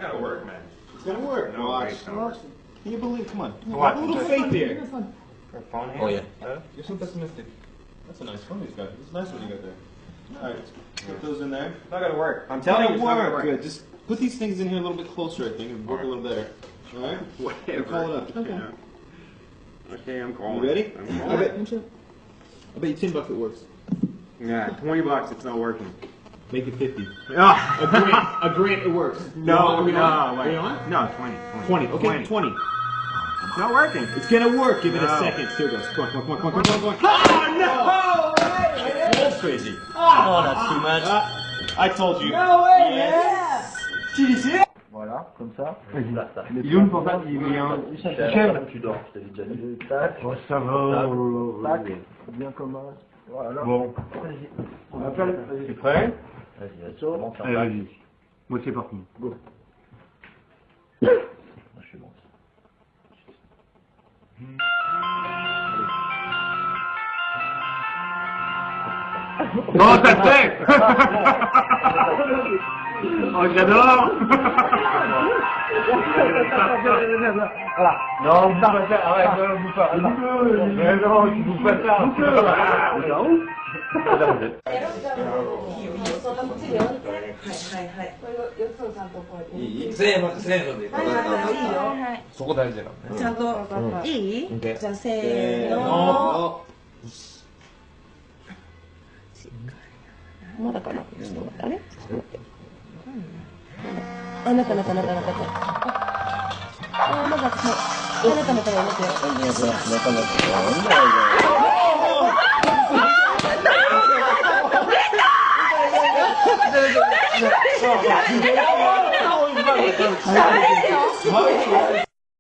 gotta work, man. It's gonna work. No, Watch. it's gonna work. Can you believe? Come on. What? Have a little faith there. Oh yeah. You're so pessimistic. That's a nice phone he's got. It's a nice one you got there. All right, put those in there. It's not gonna work. I'm It's telling you, gonna it's not gonna work. work. Good. Just put these things in here a little bit closer. I think it'll work a little better. All right. Whatever. Call it up. Okay. Okay, I'm calling. You ready? I'm I calling. bet you $10 it works. Yeah, $20. It's not working. Make it 50. Ah. A grant, it works. No, Are we no, on? wait. Are we on? No, 20. 20. Okay, 20. It's not working. It's gonna work. Give it a No. second. Here it goes. Come on, come on, come on, come on, come on. Oh no! That's crazy. Oh, that's too much. I told you. No way, man! Tu dis c'est? Voilà, comme ça. Il est où pour ça? Il est un chèvre. Tu dors, je t'ai déjà dit. Tac. Oh, ça va. Tac. Bien comme ça. Voilà. Bon. On appelle. C'est prêt? Vas-y, commence à Allez, vas-y. Moi, c'est parti. Go. Moi, je suis bon. Non, ça te fait! Oh, j'adore! Voilà. Non, on peut pas faire. Arrête, non, on peut pas. Mais non, tu bouffes pas ça. 저거 달지나. ちゃんといい？じゃあせーの。まだかな。ちょっと待って、あれ？あ、なかなか。あ、まだもう。あ、なかなかやめて。